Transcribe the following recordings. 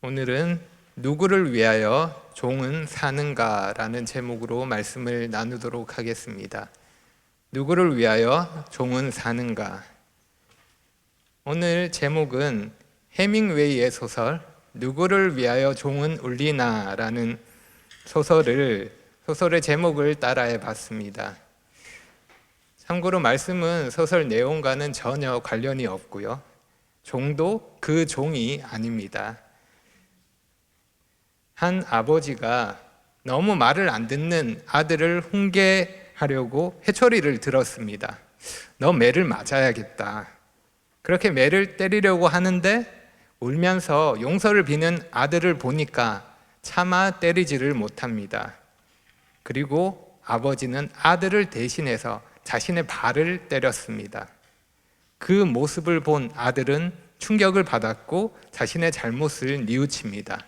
오늘은 누구를 위하여 종은 사는가 라는 제목으로 말씀을 나누도록 하겠습니다. 누구를 위하여 종은 사는가. 오늘 제목은 해밍웨이의 소설 누구를 위하여 종은 울리나 라는 소설의 제목을 따라해 봤습니다. 참고로 말씀은 소설 내용과는 전혀 관련이 없고요. 종도 그 종이 아닙니다. 한 아버지가 너무 말을 안 듣는 아들을 훈계하려고 회초리를 들었습니다. 너 매를 맞아야겠다. 그렇게 매를 때리려고 하는데 울면서 용서를 비는 아들을 보니까 차마 때리지를 못합니다. 그리고 아버지는 아들을 대신해서 자신의 발을 때렸습니다. 그 모습을 본 아들은 충격을 받았고 자신의 잘못을 뉘우칩니다.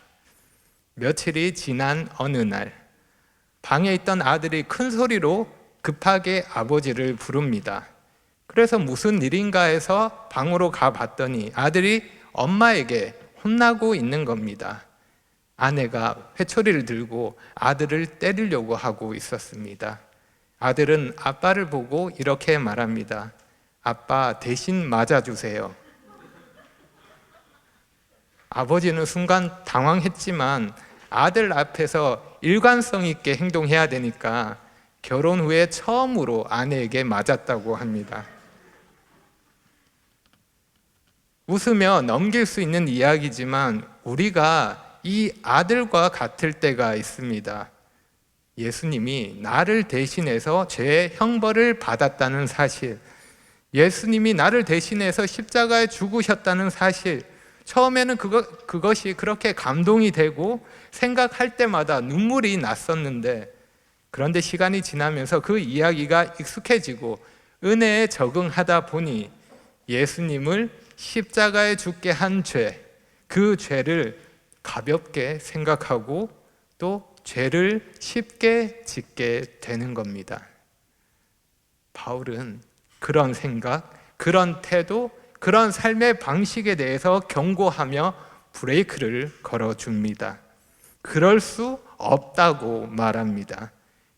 며칠이 지난 어느 날 방에 있던 아들이 큰 소리로 급하게 아버지를 부릅니다. 그래서 무슨 일인가 해서 방으로 가봤더니 아들이 엄마에게 혼나고 있는 겁니다. 아내가 회초리를 들고 아들을 때리려고 하고 있었습니다. 아들은 아빠를 보고 이렇게 말합니다. 아빠 대신 맞아주세요. 아버지는 순간 당황했지만 아들 앞에서 일관성 있게 행동해야 되니까 결혼 후에 처음으로 아내에게 맞았다고 합니다. 웃으며 넘길 수 있는 이야기지만 우리가 이 아들과 같을 때가 있습니다. 예수님이 나를 대신해서 죄의 형벌을 받았다는 사실, 예수님이 나를 대신해서 십자가에 죽으셨다는 사실, 처음에는 그것이 그렇게 감동이 되고 생각할 때마다 눈물이 났었는데, 그런데 시간이 지나면서 그 이야기가 익숙해지고 은혜에 적응하다 보니 예수님을 십자가에 죽게 한 죄, 그 죄를 가볍게 생각하고 또 죄를 쉽게 짓게 되는 겁니다. 바울은 그런 생각, 그런 태도, 그런 삶의 방식에 대해서 경고하며 브레이크를 걸어줍니다. 그럴 수 없다고 말합니다.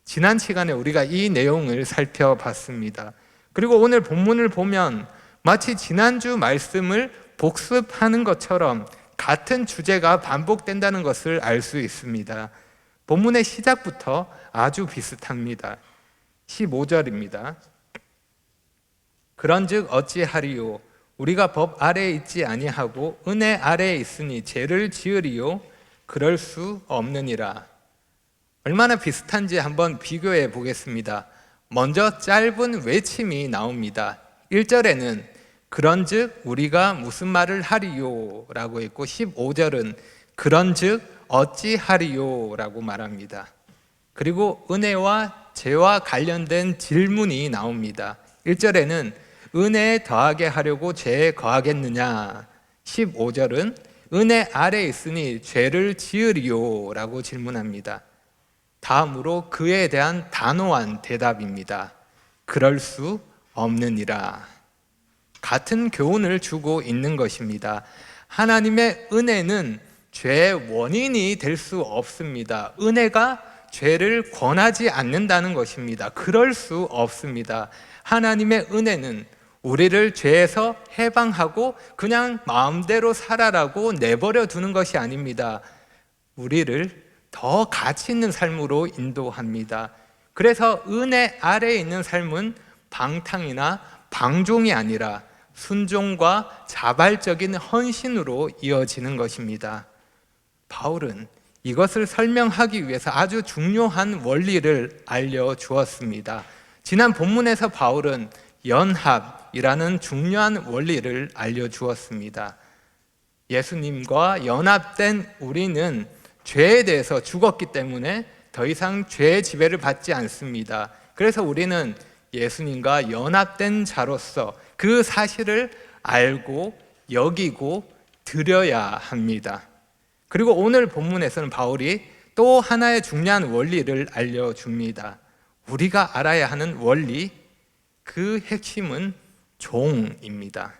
지난 시간에 우리가 이 내용을 살펴봤습니다. 그리고 오늘 본문을 보면 마치 지난주 말씀을 복습하는 것처럼 같은 주제가 반복된다는 것을 알 수 있습니다. 본문의 시작부터 아주 비슷합니다. 15절입니다. 그런즉 어찌하리요? 우리가 법 아래에 있지 아니하고 은혜 아래에 있으니 죄를 지으리요? 그럴 수 없느니라. 얼마나 비슷한지 한번 비교해 보겠습니다. 먼저 짧은 외침이 나옵니다. 1절에는 그런즉 우리가 무슨 말을 하리요? 라고 했고 15절은 그런즉 어찌하리요? 라고 말합니다. 그리고 은혜와 죄와 관련된 질문이 나옵니다. 1절에는 은혜에 더하게 하려고 죄에 거하겠느냐? 15절은 은혜 아래에 있으니 죄를 지으리요? 라고 질문합니다. 다음으로 그에 대한 단호한 대답입니다. 그럴 수 없느니라. 같은 교훈을 주고 있는 것입니다. 하나님의 은혜는 죄의 원인이 될 수 없습니다. 은혜가 죄를 권하지 않는다는 것입니다. 그럴 수 없습니다. 하나님의 은혜는 우리를 죄에서 해방하고 그냥 마음대로 살아라고 내버려 두는 것이 아닙니다. 우리를 더 가치 있는 삶으로 인도합니다. 그래서 은혜 아래에 있는 삶은 방탕이나 방종이 아니라 순종과 자발적인 헌신으로 이어지는 것입니다. 바울은 이것을 설명하기 위해서 아주 중요한 원리를 알려주었습니다. 지난 본문에서 바울은 연합이라는 중요한 원리를 알려주었습니다. 예수님과 연합된 우리는 죄에 대해서 죽었기 때문에 더 이상 죄의 지배를 받지 않습니다. 그래서 우리는 예수님과 연합된 자로서 그 사실을 알고 여기고 드려야 합니다. 그리고 오늘 본문에서는 바울이 또 하나의 중요한 원리를 알려줍니다. 우리가 알아야 하는 원리, 그 핵심은 종입니다.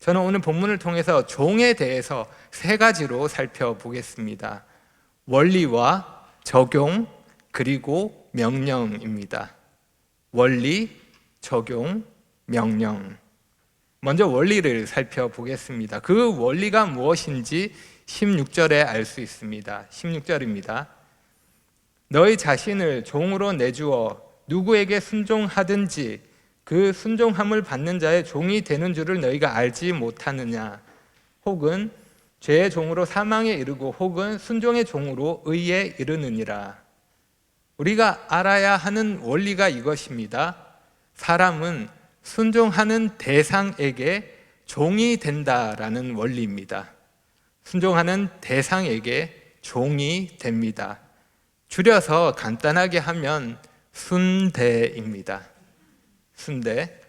저는 오늘 본문을 통해서 종에 대해서 세 가지로 살펴보겠습니다. 원리와 적용, 그리고 명령입니다. 원리, 적용, 명령. 먼저 원리를 살펴보겠습니다. 그 원리가 무엇인지 16절에 알 수 있습니다. 16절입니다. 너희 자신을 종으로 내주어 누구에게 순종하든지 그 순종함을 받는 자의 종이 되는 줄을 너희가 알지 못하느냐. 혹은 죄의 종으로 사망에 이르고 혹은 순종의 종으로 의에 이르느니라. 우리가 알아야 하는 원리가 이것입니다. 사람은 순종하는 대상에게 종이 된다라는 원리입니다. 순종하는 대상에게 종이 됩니다. 줄여서 간단하게 하면 순대입니다. 순대.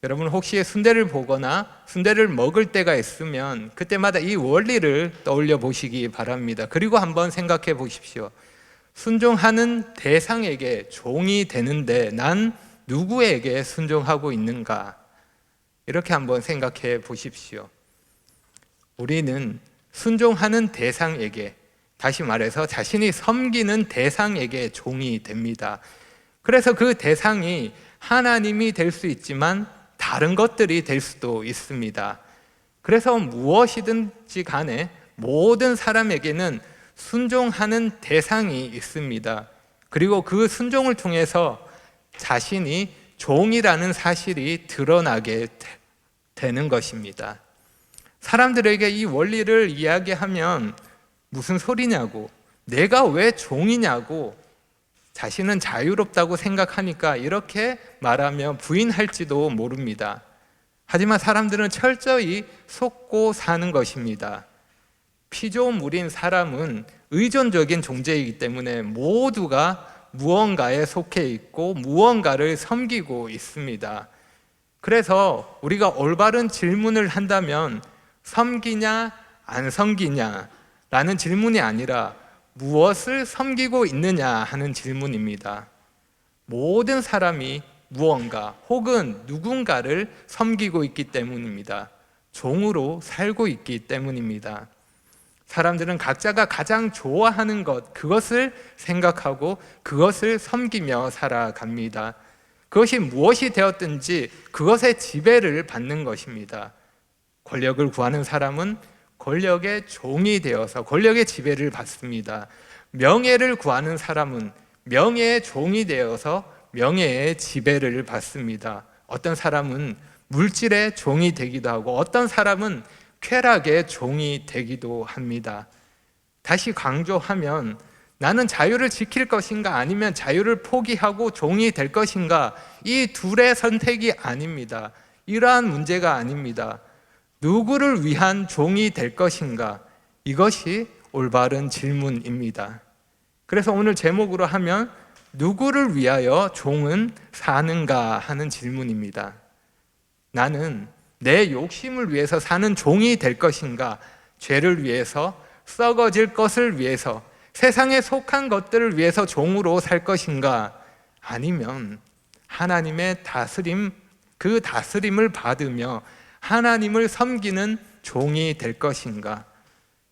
여러분 혹시 순대를 보거나 순대를 먹을 때가 있으면 그때마다 이 원리를 떠올려 보시기 바랍니다. 그리고 한번 생각해 보십시오. 순종하는 대상에게 종이 되는데 난 누구에게 순종하고 있는가? 이렇게 한번 생각해 보십시오. 우리는 순종하는 대상에게, 다시 말해서 자신이 섬기는 대상에게 종이 됩니다. 그래서 그 대상이 하나님이 될 수 있지만 다른 것들이 될 수도 있습니다. 그래서 무엇이든지 간에 모든 사람에게는 순종하는 대상이 있습니다. 그리고 그 순종을 통해서 자신이 종이라는 사실이 드러나게 되는 것입니다. 사람들에게 이 원리를 이야기하면 무슨 소리냐고, 내가 왜 종이냐고, 자신은 자유롭다고 생각하니까 이렇게 말하며 부인할지도 모릅니다. 하지만 사람들은 철저히 속고 사는 것입니다. 피조물인 사람은 의존적인 존재이기 때문에 모두가 무언가에 속해 있고 무언가를 섬기고 있습니다. 그래서 우리가 올바른 질문을 한다면 섬기냐 안 섬기냐 라는 질문이 아니라 무엇을 섬기고 있느냐 하는 질문입니다. 모든 사람이 무언가 혹은 누군가를 섬기고 있기 때문입니다. 종으로 살고 있기 때문입니다. 사람들은 각자가 가장 좋아하는 것, 그것을 생각하고 그것을 섬기며 살아갑니다. 그것이 무엇이 되었든지 그것의 지배를 받는 것입니다. 권력을 구하는 사람은 권력의 종이 되어서 권력의 지배를 받습니다. 명예를 구하는 사람은 명예의 종이 되어서 명예의 지배를 받습니다. 어떤 사람은 물질의 종이 되기도 하고 어떤 사람은 쾌락의 종이 되기도 합니다. 다시 강조하면 나는 자유를 지킬 것인가 아니면 자유를 포기하고 종이 될 것인가, 이 둘의 선택이 아닙니다. 이러한 문제가 아닙니다. 누구를 위한 종이 될 것인가, 이것이 올바른 질문입니다. 그래서 오늘 제목으로 하면 누구를 위하여 종은 사는가 하는 질문입니다. 나는 내 욕심을 위해서 사는 종이 될 것인가, 죄를 위해서, 썩어질 것을 위해서, 세상에 속한 것들을 위해서 종으로 살 것인가, 아니면 하나님의 다스림, 그 다스림을 받으며 하나님을 섬기는 종이 될 것인가,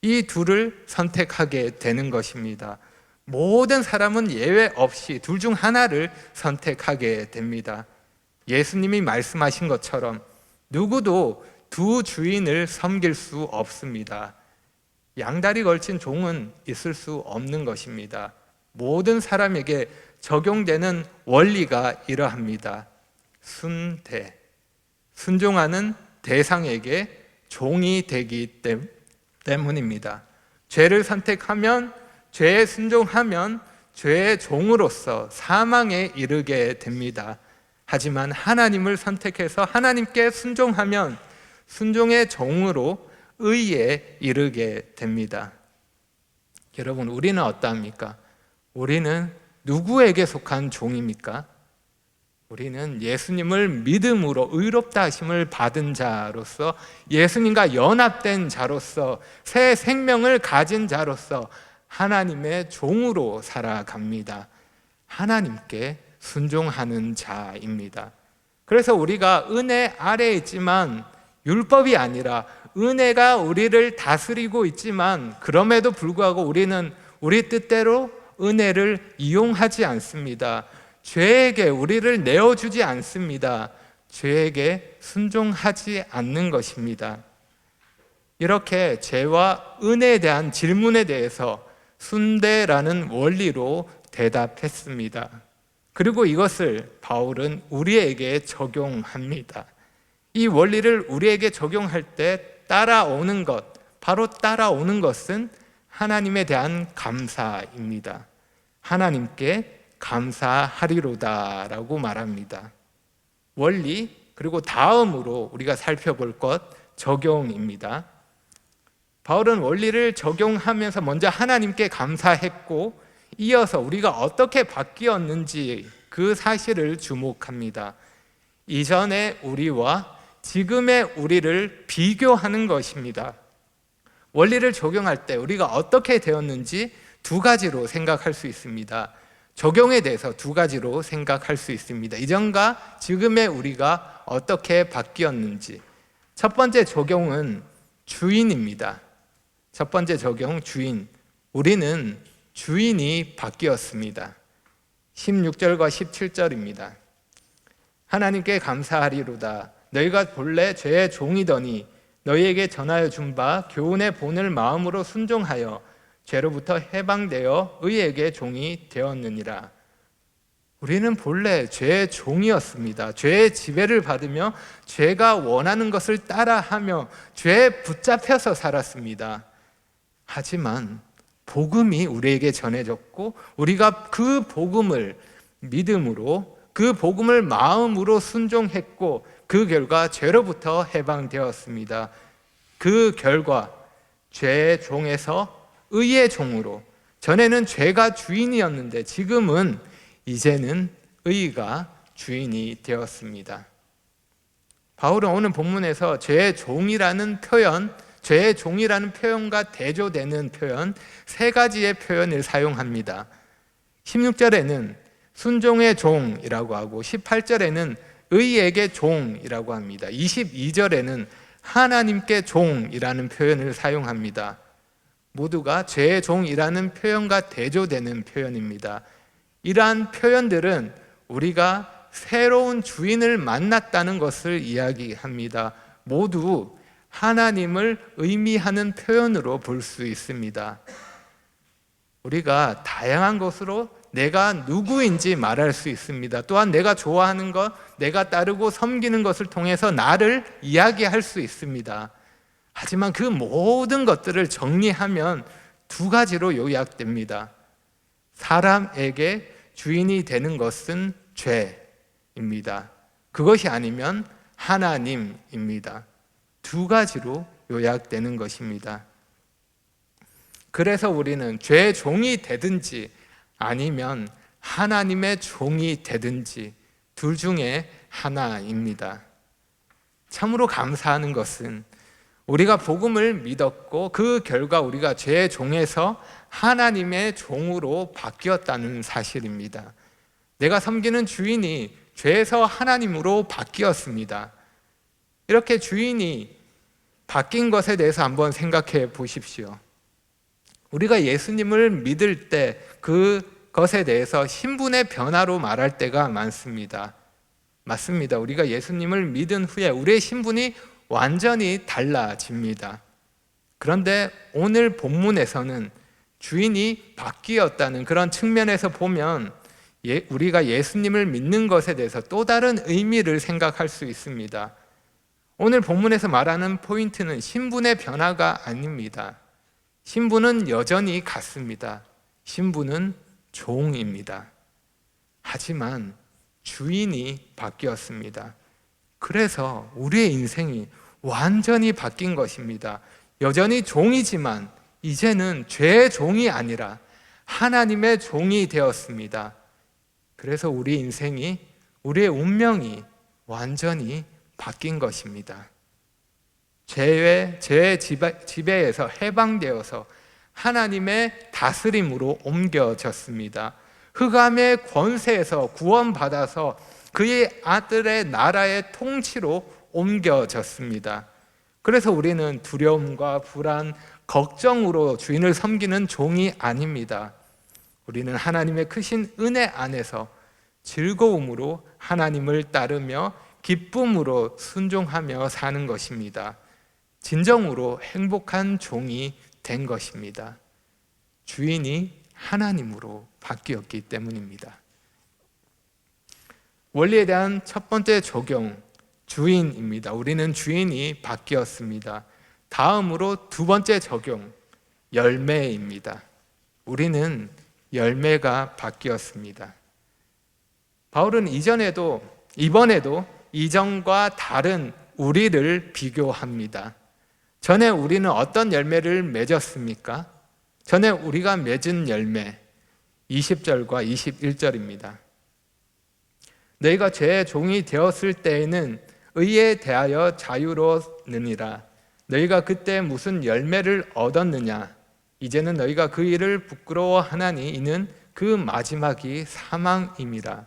이 둘을 선택하게 되는 것입니다. 모든 사람은 예외 없이 둘 중 하나를 선택하게 됩니다. 예수님이 말씀하신 것처럼 누구도 두 주인을 섬길 수 없습니다. 양다리 걸친 종은 있을 수 없는 것입니다. 모든 사람에게 적용되는 원리가 이러합니다. 순대, 순종하는 대상에게 종이 되기 때문입니다. 죄를 선택하면, 죄에 순종하면 죄의 종으로서 사망에 이르게 됩니다. 하지만 하나님을 선택해서 하나님께 순종하면 순종의 종으로 의에 이르게 됩니다. 여러분, 우리는 어떠합니까? 우리는 누구에게 속한 종입니까? 우리는 예수님을 믿음으로 의롭다 하심을 받은 자로서, 예수님과 연합된 자로서, 새 생명을 가진 자로서 하나님의 종으로 살아갑니다. 하나님께 순종하는 자입니다. 그래서 우리가 은혜 아래에 있지만 율법이 아니라 은혜가 우리를 다스리고 있지만 그럼에도 불구하고 우리는 우리 뜻대로 은혜를 이용하지 않습니다. 죄에게 우리를 내어주지 않습니다. 죄에게 순종하지 않는 것입니다. 이렇게 죄와 은혜에 대한 질문에 대해서 순대라는 원리로 대답했습니다. 그리고 이것을 바울은 우리에게 적용합니다. 이 원리를 우리에게 적용할 때 따라오는 것, 바로 따라오는 것은 하나님에 대한 감사입니다. 하나님께 감사하리로다 라고 말합니다. 원리, 그리고 다음으로 우리가 살펴볼 것, 적용입니다. 바울은 원리를 적용하면서 먼저 하나님께 감사했고 이어서 우리가 어떻게 바뀌었는지 그 사실을 주목합니다. 이전의 우리와 지금의 우리를 비교하는 것입니다. 원리를 적용할 때 우리가 어떻게 되었는지 두 가지로 생각할 수 있습니다. 적용에 대해서 두 가지로 생각할 수 있습니다. 이전과 지금의 우리가 어떻게 바뀌었는지. 첫 번째 적용은 주인입니다. 첫 번째 적용, 주인. 우리는 주인이 바뀌었습니다. 16절과 17절입니다. 하나님께 감사하리로다. 너희가 본래 죄의 종이더니 너희에게 전하여 준 바 교훈의 본을 마음으로 순종하여 죄로부터 해방되어 의에게 종이 되었느니라. 우리는 본래 죄의 종이었습니다. 죄의 지배를 받으며 죄가 원하는 것을 따라하며 죄에 붙잡혀서 살았습니다. 하지만 복음이 우리에게 전해졌고 우리가 그 복음을 믿음으로 그 복음을 마음으로 순종했고 그 결과 죄로부터 해방되었습니다. 그 결과 죄의 종에서 의의 종으로, 전에는 죄가 주인이었는데 지금은 이제는 의가 주인이 되었습니다. 바울은 오늘 본문에서 죄의 종이라는 표현, 죄의 종이라는 표현과 대조되는 표현 세 가지의 표현을 사용합니다. 16절에는 순종의 종이라고 하고 18절에는 의에게 종이라고 합니다. 22절에는 하나님께 종이라는 표현을 사용합니다. 모두가 죄의 종이라는 표현과 대조되는 표현입니다. 이러한 표현들은 우리가 새로운 주인을 만났다는 것을 이야기합니다. 모두 하나님을 의미하는 표현으로 볼 수 있습니다. 우리가 다양한 것으로 내가 누구인지 말할 수 있습니다. 또한 내가 좋아하는 것, 내가 따르고 섬기는 것을 통해서 나를 이야기할 수 있습니다. 하지만 그 모든 것들을 정리하면 두 가지로 요약됩니다. 사람에게 주인이 되는 것은 죄입니다. 그것이 아니면 하나님입니다. 두 가지로 요약되는 것입니다. 그래서 우리는 죄의 종이 되든지 아니면 하나님의 종이 되든지 둘 중에 하나입니다. 참으로 감사하는 것은 우리가 복음을 믿었고 그 결과 우리가 죄의 종에서 하나님의 종으로 바뀌었다는 사실입니다. 내가 섬기는 주인이 죄에서 하나님으로 바뀌었습니다. 이렇게 주인이 바뀐 것에 대해서 한번 생각해 보십시오. 우리가 예수님을 믿을 때 그것에 대해서 신분의 변화로 말할 때가 많습니다. 맞습니다. 우리가 예수님을 믿은 후에 우리의 신분이 완전히 달라집니다. 그런데 오늘 본문에서는 주인이 바뀌었다는 그런 측면에서 보면 우리가 예수님을 믿는 것에 대해서 또 다른 의미를 생각할 수 있습니다. 오늘 본문에서 말하는 포인트는 신분의 변화가 아닙니다. 신분은 여전히 같습니다. 신분은 종입니다. 하지만 주인이 바뀌었습니다. 그래서 우리의 인생이 완전히 바뀐 것입니다. 여전히 종이지만 이제는 죄의 종이 아니라 하나님의 종이 되었습니다. 그래서 우리 인생이, 우리의 운명이 완전히 바뀐 것입니다. 죄의 지배에서 해방되어서 하나님의 다스림으로 옮겨졌습니다. 흑암의 권세에서 구원받아서 그의 아들의 나라의 통치로 옮겨졌습니다. 그래서 우리는 두려움과 불안, 걱정으로 주인을 섬기는 종이 아닙니다. 우리는 하나님의 크신 은혜 안에서 즐거움으로 하나님을 따르며 기쁨으로 순종하며 사는 것입니다. 진정으로 행복한 종이 된 것입니다. 주인이 하나님으로 바뀌었기 때문입니다. 원리에 대한 첫 번째 적용, 주인입니다. 우리는 주인이 바뀌었습니다. 다음으로 두 번째 적용, 열매입니다. 우리는 열매가 바뀌었습니다. 바울은 이번에도 이전과 다른 우리를 비교합니다. 전에 우리는 어떤 열매를 맺었습니까? 전에 우리가 맺은 열매, 20절과 21절입니다. 너희가 죄의 종이 되었을 때에는 의에 대하여 자유로웠느니라. 너희가 그때 무슨 열매를 얻었느냐? 이제는 너희가 그 일을 부끄러워하나니 이는 그 마지막이 사망임이라.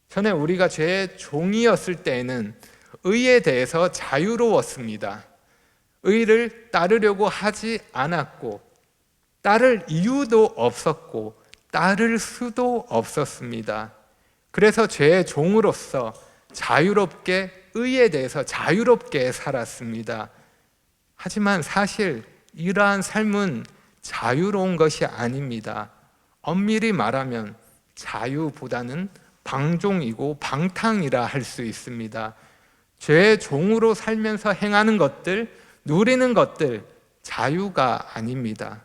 전에 우리가 죄의 종이었을 때에는 의에 대해서 자유로웠습니다. 의를 따르려고 하지 않았고 따를 이유도 없었고 따를 수도 없었습니다. 그래서 죄의 종으로서 자유롭게 의에 대해서 자유롭게 살았습니다. 하지만 사실 이러한 삶은 자유로운 것이 아닙니다. 엄밀히 말하면 자유보다는 방종이고 방탕이라 할 수 있습니다. 죄의 종으로 살면서 행하는 것들, 누리는 것들, 자유가 아닙니다.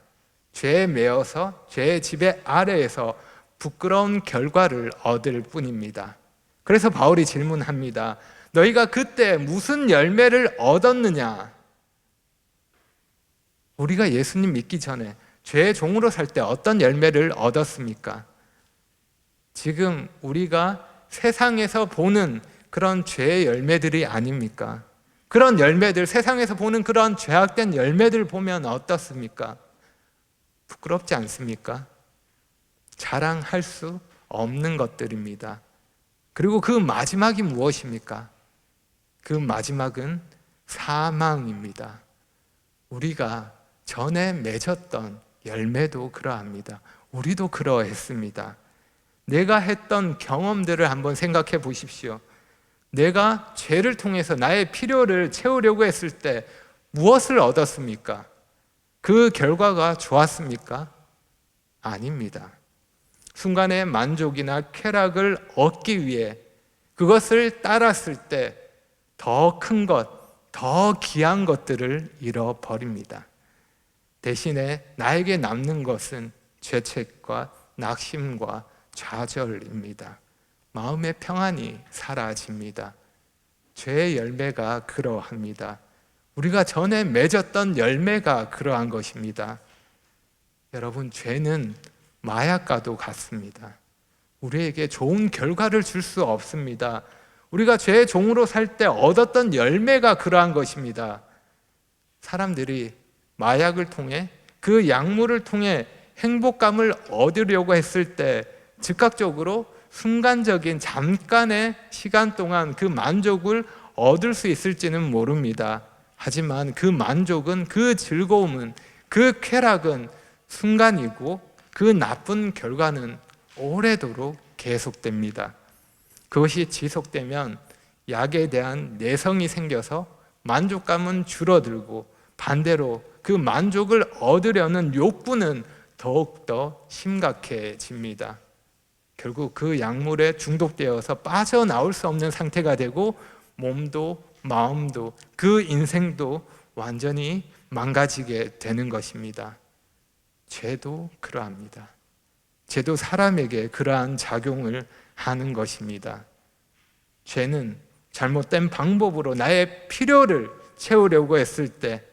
죄에 매여서 죄의 지배 아래에서 부끄러운 결과를 얻을 뿐입니다. 그래서 바울이 질문합니다. 너희가 그때 무슨 열매를 얻었느냐? 우리가 예수님 믿기 전에 죄의 종으로 살 때 어떤 열매를 얻었습니까? 지금 우리가 세상에서 보는 그런 죄의 열매들이 아닙니까? 그런 열매들, 세상에서 보는 그런 죄악된 열매들 보면 어떻습니까? 부끄럽지 않습니까? 자랑할 수 없는 것들입니다. 그리고 그 마지막이 무엇입니까? 그 마지막은 사망입니다. 우리가 전에 맺었던 열매도 그러합니다. 우리도 그러했습니다. 내가 했던 경험들을 한번 생각해 보십시오. 내가 죄를 통해서 나의 필요를 채우려고 했을 때 무엇을 얻었습니까? 그 결과가 좋았습니까? 아닙니다. 순간의 만족이나 쾌락을 얻기 위해 그것을 따랐을 때 더 큰 것, 더 귀한 것들을 잃어버립니다. 대신에 나에게 남는 것은 죄책과 낙심과 좌절입니다. 마음의 평안이 사라집니다. 죄의 열매가 그러합니다. 우리가 전에 맺었던 열매가 그러한 것입니다. 여러분, 죄는 마약과도 같습니다. 우리에게 좋은 결과를 줄 수 없습니다. 우리가 죄의 종으로 살 때 얻었던 열매가 그러한 것입니다. 사람들이 마약을 통해 그 약물을 통해 행복감을 얻으려고 했을 때 즉각적으로 순간적인 잠깐의 시간 동안 그 만족을 얻을 수 있을지는 모릅니다. 하지만 그 만족은, 그 즐거움은, 그 쾌락은 순간이고 그 나쁜 결과는 오래도록 계속됩니다. 그것이 지속되면 약에 대한 내성이 생겨서 만족감은 줄어들고 반대로 그 만족을 얻으려는 욕구는 더욱더 심각해집니다. 결국 그 약물에 중독되어서 빠져나올 수 없는 상태가 되고 몸도 마음도 그 인생도 완전히 망가지게 되는 것입니다. 죄도 그러합니다. 죄도 사람에게 그러한 작용을 하는 것입니다. 죄는 잘못된 방법으로 나의 필요를 채우려고 했을 때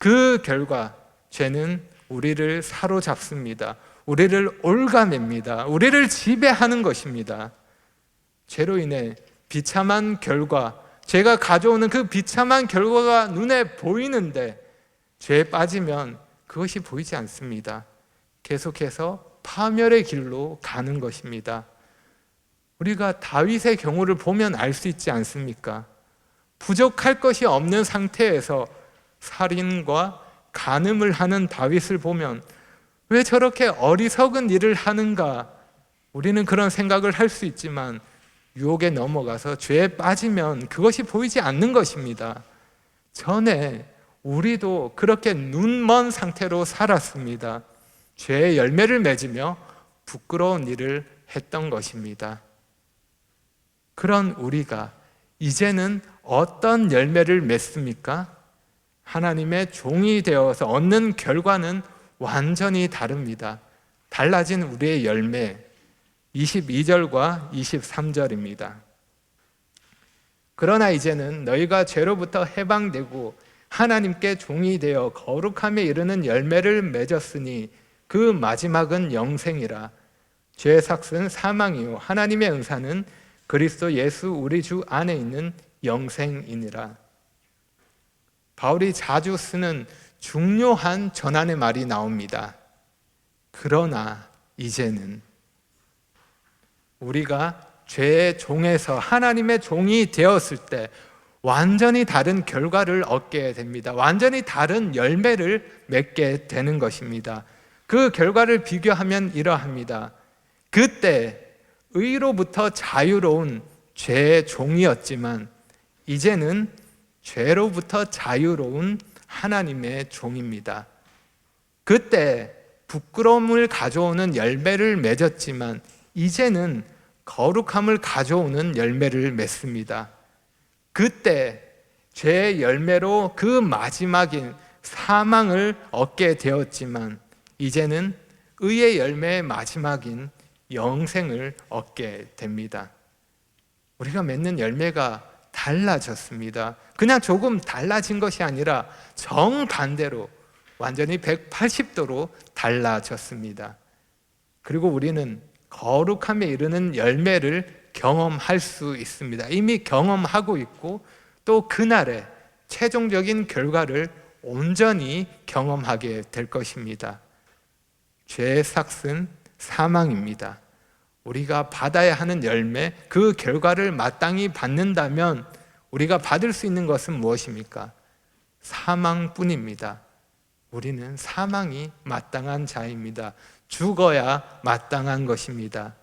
그 결과 죄는 우리를 사로잡습니다. 우리를 올가맵니다. 우리를 지배하는 것입니다. 죄로 인해 비참한 결과, 죄가 가져오는 그 비참한 결과가 눈에 보이는데 죄에 빠지면 그것이 보이지 않습니다. 계속해서 파멸의 길로 가는 것입니다. 우리가 다윗의 경우를 보면 알 수 있지 않습니까? 부족할 것이 없는 상태에서 살인과 간음을 하는 다윗을 보면 왜 저렇게 어리석은 일을 하는가? 우리는 그런 생각을 할 수 있지만 유혹에 넘어가서 죄에 빠지면 그것이 보이지 않는 것입니다. 전에 우리도 그렇게 눈먼 상태로 살았습니다. 죄의 열매를 맺으며 부끄러운 일을 했던 것입니다. 그런 우리가 이제는 어떤 열매를 맺습니까? 하나님의 종이 되어서 얻는 결과는 완전히 다릅니다. 달라진 우리의 열매, 22절과 23절입니다. 그러나 이제는 너희가 죄로부터 해방되고 하나님께 종이 되어 거룩함에 이르는 열매를 맺었으니 그 마지막은 영생이라. 죄의 삭은 사망이요 하나님의 은사는 그리스도 예수 우리 주 안에 있는 영생이니라. 바울이 자주 쓰는 중요한 전환의 말이 나옵니다. 그러나 이제는 우리가 죄의 종에서 하나님의 종이 되었을 때 완전히 다른 결과를 얻게 됩니다. 완전히 다른 열매를 맺게 되는 것입니다. 그 결과를 비교하면 이러합니다. 그때 의로부터 자유로운 죄의 종이었지만 이제는 죄로부터 자유로운 하나님의 종입니다. 그때 부끄러움을 가져오는 열매를 맺었지만 이제는 거룩함을 가져오는 열매를 맺습니다. 그때 죄의 열매로 그 마지막인 사망을 얻게 되었지만 이제는 의의 열매의 마지막인 영생을 얻게 됩니다. 우리가 맺는 열매가 달라졌습니다. 그냥 조금 달라진 것이 아니라 정반대로 완전히 180도로 달라졌습니다. 그리고 우리는 거룩함에 이르는 열매를 경험할 수 있습니다. 이미 경험하고 있고 또 그날의 최종적인 결과를 온전히 경험하게 될 것입니다. 죄의 삭은 사망입니다. 우리가 받아야 하는 열매, 그 결과를 마땅히 받는다면 우리가 받을 수 있는 것은 무엇입니까? 사망뿐입니다. 우리는 사망이 마땅한 자입니다. 죽어야 마땅한 것입니다.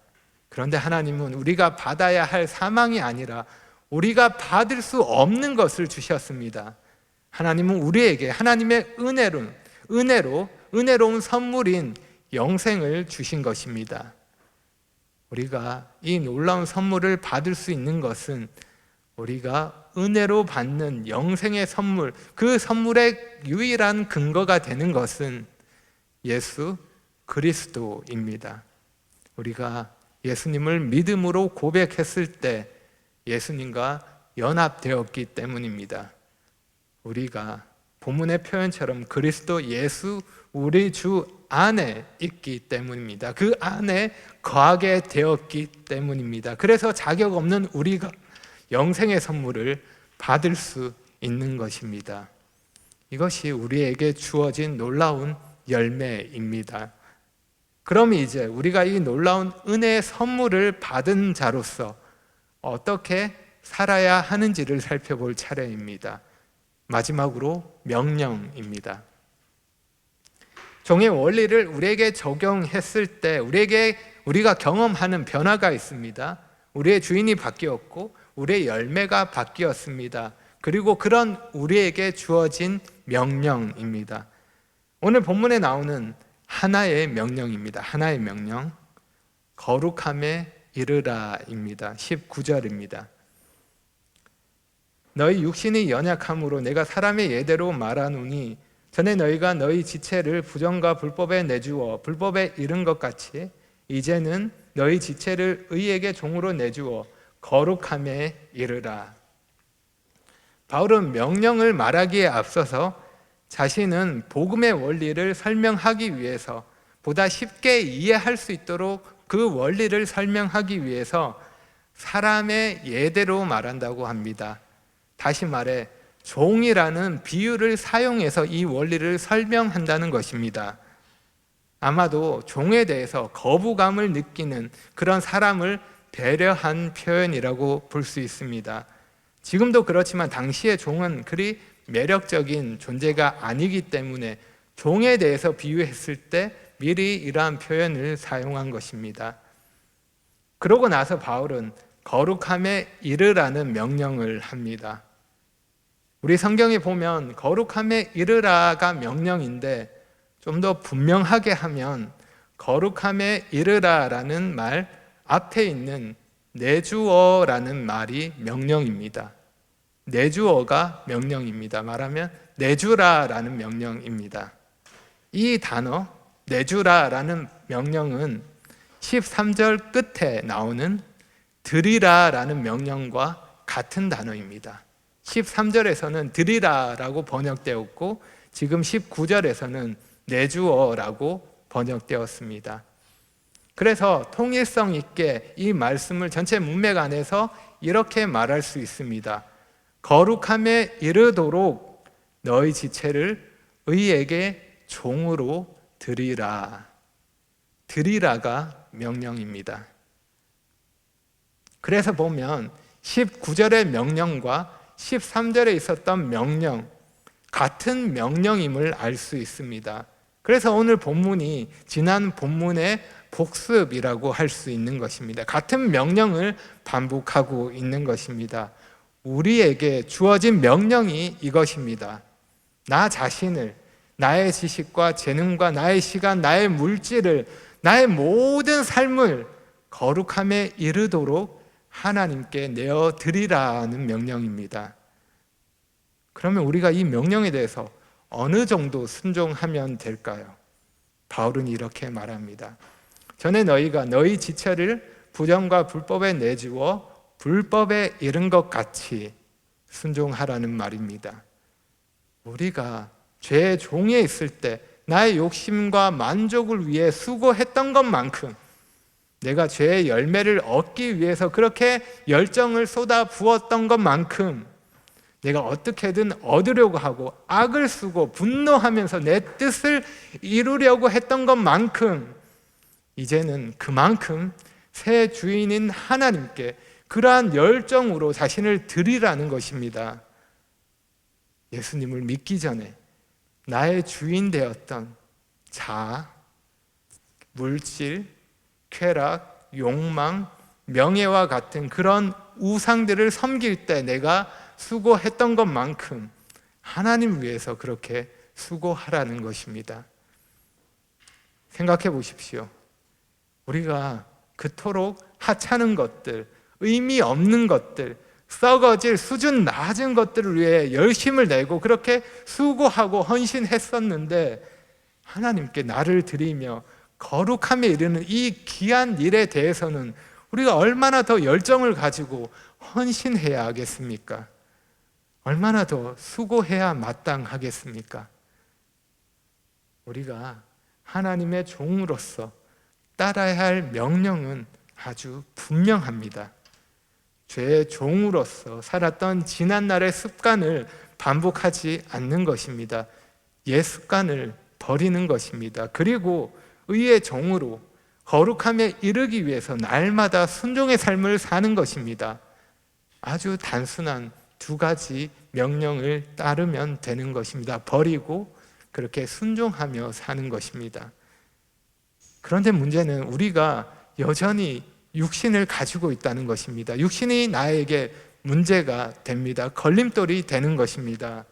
그런데 하나님은 우리가 받아야 할 사망이 아니라 우리가 받을 수 없는 것을 주셨습니다. 하나님은 우리에게 하나님의 은혜로운 선물인 영생을 주신 것입니다. 우리가 이 놀라운 선물을 받을 수 있는 것은 우리가 은혜로 받는 영생의 선물, 그 선물의 유일한 근거가 되는 것은 예수 그리스도입니다. 우리가 예수님을 믿음으로 고백했을 때 예수님과 연합되었기 때문입니다. 우리가 본문의 표현처럼 그리스도 예수 우리 주 안에 있기 때문입니다. 그 안에 거하게 되었기 때문입니다. 그래서 자격 없는 우리가 영생의 선물을 받을 수 있는 것입니다. 이것이 우리에게 주어진 놀라운 열매입니다. 그럼 이제 우리가 이 놀라운 은혜의 선물을 받은 자로서 어떻게 살아야 하는지를 살펴볼 차례입니다. 마지막으로 명령입니다. 종의 원리를 우리에게 적용했을 때 우리가 경험하는 변화가 있습니다. 우리의 주인이 바뀌었고 우리의 열매가 바뀌었습니다. 그리고 그런 우리에게 주어진 명령입니다. 오늘 본문에 나오는 하나의 명령입니다. 하나의 명령, 거룩함에 이르라입니다. 19절입니다. 너희 육신이 연약함으로 내가 사람의 예대로 말하노니 전에 너희가 너희 지체를 부정과 불법에 내주어 불법에 이른 것 같이 이제는 너희 지체를 의에게 종으로 내주어 거룩함에 이르라. 바울은 명령을 말하기에 앞서서 자신은 복음의 원리를 설명하기 위해서 보다 쉽게 이해할 수 있도록 그 원리를 설명하기 위해서 사람의 예대로 말한다고 합니다. 다시 말해 종이라는 비유를 사용해서 이 원리를 설명한다는 것입니다. 아마도 종에 대해서 거부감을 느끼는 그런 사람을 배려한 표현이라고 볼 수 있습니다. 지금도 그렇지만 당시의 종은 그리 매력적인 존재가 아니기 때문에 종에 대해서 비유했을 때 미리 이러한 표현을 사용한 것입니다. 그러고 나서 바울은 거룩함에 이르라는 명령을 합니다. 우리 성경에 보면 거룩함에 이르라가 명령인데 좀 더 분명하게 하면 거룩함에 이르라라는 말 앞에 있는 내주어라는 말이 명령입니다. 내주어가 명령입니다. 말하면 내주라라는 명령입니다. 이 단어 내주라라는 명령은 13절 끝에 나오는 드리라라는 명령과 같은 단어입니다. 13절에서는 드리라라고 번역되었고 지금 19절에서는 내주어라고 번역되었습니다. 그래서 통일성 있게 이 말씀을 전체 문맥 안에서 이렇게 말할 수 있습니다. 거룩함에 이르도록 너희 지체를 의에게 종으로 드리라. 드리라가 명령입니다. 그래서 보면 19절의 명령과 13절에 있었던 명령, 같은 명령임을 알 수 있습니다. 그래서 오늘 본문이 지난 본문의 복습이라고 할 수 있는 것입니다. 같은 명령을 반복하고 있는 것입니다. 우리에게 주어진 명령이 이것입니다. 나 자신을, 나의 지식과 재능과 나의 시간, 나의 물질을, 나의 모든 삶을 거룩함에 이르도록 하나님께 내어드리라는 명령입니다. 그러면 우리가 이 명령에 대해서 어느 정도 순종하면 될까요? 바울은 이렇게 말합니다. 전에 너희가 너희 지체를 부정과 불법에 내주어 불법에 이른 것 같이 순종하라는 말입니다. 우리가 죄의 종에 있을 때 나의 욕심과 만족을 위해 수고했던 것만큼, 내가 죄의 열매를 얻기 위해서 그렇게 열정을 쏟아 부었던 것만큼, 내가 어떻게든 얻으려고 하고 악을 쓰고 분노하면서 내 뜻을 이루려고 했던 것만큼, 이제는 그만큼 새 주인인 하나님께 그러한 열정으로 자신을 드리라는 것입니다. 예수님을 믿기 전에 나의 주인 되었던 자아, 물질, 쾌락, 욕망, 명예와 같은 그런 우상들을 섬길 때 내가 수고했던 것만큼 하나님 위해서 그렇게 수고하라는 것입니다. 생각해 보십시오. 우리가 그토록 하찮은 것들, 의미 없는 것들, 썩어질 수준 낮은 것들을 위해 열심을 내고 그렇게 수고하고 헌신했었는데, 하나님께 나를 드리며 거룩함에 이르는 이 귀한 일에 대해서는 우리가 얼마나 더 열정을 가지고 헌신해야 하겠습니까? 얼마나 더 수고해야 마땅하겠습니까? 우리가 하나님의 종으로서 따라야 할 명령은 아주 분명합니다. 죄의 종으로서 살았던 지난날의 습관을 반복하지 않는 것입니다. 옛 습관을 버리는 것입니다. 그리고 의의 종으로 거룩함에 이르기 위해서 날마다 순종의 삶을 사는 것입니다. 아주 단순한 두 가지 명령을 따르면 되는 것입니다. 버리고 그렇게 순종하며 사는 것입니다. 그런데 문제는 우리가 여전히 육신을 가지고 있다는 것입니다. 육신이 나에게 문제가 됩니다. 걸림돌이 되는 것입니다.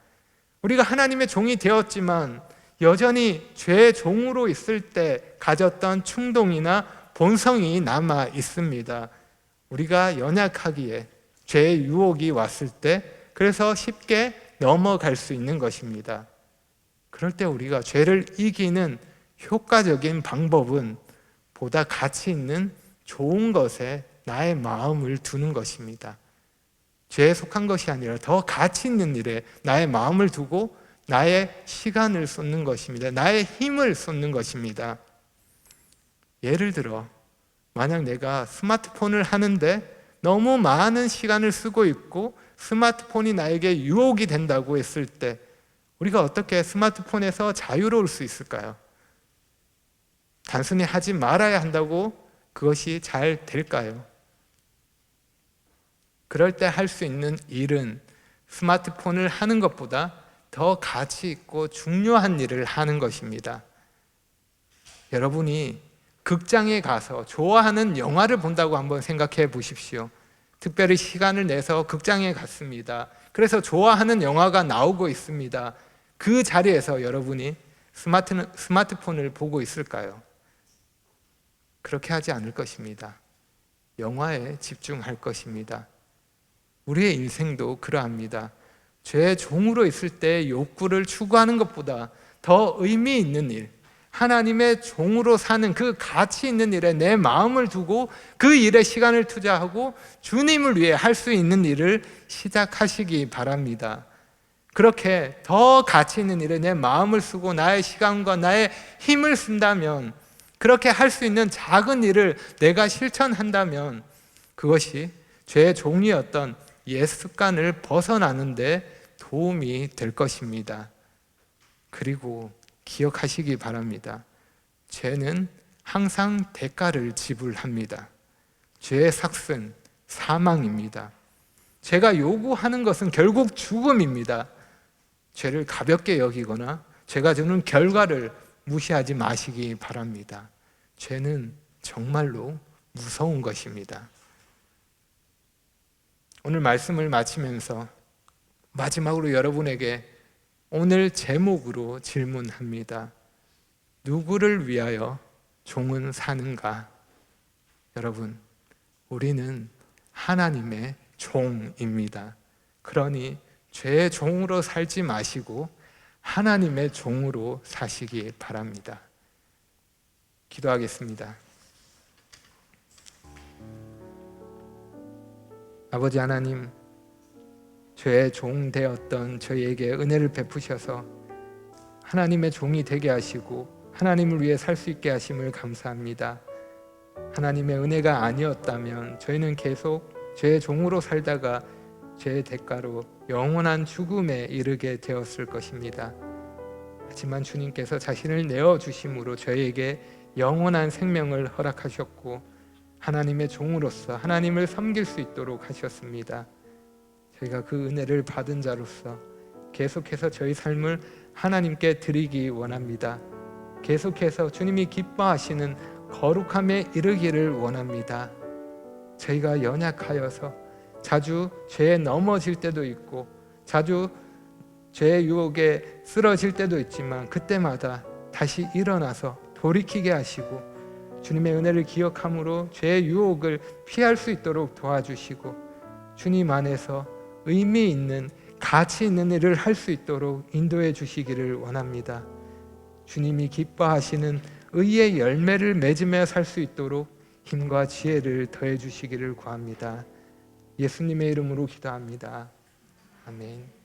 우리가 하나님의 종이 되었지만 여전히 죄의 종으로 있을 때 가졌던 충동이나 본성이 남아 있습니다. 우리가 연약하기에 죄의 유혹이 왔을 때 그래서 쉽게 넘어갈 수 있는 것입니다. 그럴 때 우리가 죄를 이기는 효과적인 방법은 보다 가치 있는 좋은 것에 나의 마음을 두는 것입니다. 죄에 속한 것이 아니라 더 가치 있는 일에 나의 마음을 두고 나의 시간을 쏟는 것입니다. 나의 힘을 쏟는 것입니다. 예를 들어 만약 내가 스마트폰을 하는데 너무 많은 시간을 쓰고 있고 스마트폰이 나에게 유혹이 된다고 했을 때 우리가 어떻게 스마트폰에서 자유로울 수 있을까요? 단순히 하지 말아야 한다고 그것이 잘 될까요? 그럴 때 할 수 있는 일은 스마트폰을 하는 것보다 더 가치 있고 중요한 일을 하는 것입니다. 여러분이 극장에 가서 좋아하는 영화를 본다고 한번 생각해 보십시오. 특별히 시간을 내서 극장에 갔습니다. 그래서 좋아하는 영화가 나오고 있습니다. 그 자리에서 여러분이 스마트폰을 보고 있을까요? 그렇게 하지 않을 것입니다. 영화에 집중할 것입니다. 우리의 인생도 그러합니다. 죄의 종으로 있을 때 욕구를 추구하는 것보다 더 의미 있는 일, 하나님의 종으로 사는 그 가치 있는 일에 내 마음을 두고 그 일에 시간을 투자하고 주님을 위해 할 수 있는 일을 시작하시기 바랍니다. 그렇게 더 가치 있는 일에 내 마음을 쓰고 나의 시간과 나의 힘을 쓴다면, 그렇게 할 수 있는 작은 일을 내가 실천한다면 그것이 죄의 종이었던 옛 습관을 벗어나는데 도움이 될 것입니다. 그리고 기억하시기 바랍니다. 죄는 항상 대가를 지불합니다. 죄의 삭은 사망입니다. 죄가 요구하는 것은 결국 죽음입니다. 죄를 가볍게 여기거나 죄가 주는 결과를 무시하지 마시기 바랍니다. 죄는 정말로 무서운 것입니다. 오늘 말씀을 마치면서 마지막으로 여러분에게 오늘 제목으로 질문합니다. 누구를 위하여 종은 사는가? 여러분, 우리는 하나님의 종입니다. 그러니 죄의 종으로 살지 마시고 하나님의 종으로 사시기 바랍니다. 기도하겠습니다. 아버지 하나님, 죄의 종 되었던 저희에게 은혜를 베푸셔서 하나님의 종이 되게 하시고 하나님을 위해 살 수 있게 하심을 감사합니다. 하나님의 은혜가 아니었다면 저희는 계속 죄의 종으로 살다가 죄의 대가로 영원한 죽음에 이르게 되었을 것입니다. 하지만 주님께서 자신을 내어주심으로 저희에게 영원한 생명을 허락하셨고 하나님의 종으로서 하나님을 섬길 수 있도록 하셨습니다. 저희가 그 은혜를 받은 자로서 계속해서 저희 삶을 하나님께 드리기 원합니다. 계속해서 주님이 기뻐하시는 거룩함에 이르기를 원합니다. 저희가 연약하여서 자주 죄에 넘어질 때도 있고 자주 죄의 유혹에 쓰러질 때도 있지만 그때마다 다시 일어나서 돌이키게 하시고 주님의 은혜를 기억함으로 죄의 유혹을 피할 수 있도록 도와주시고 주님 안에서 의미 있는 가치 있는 일을 할 수 있도록 인도해 주시기를 원합니다. 주님이 기뻐하시는 의의 열매를 맺으며 살 수 있도록 힘과 지혜를 더해 주시기를 구합니다. 예수님의 이름으로 기도합니다. 아멘.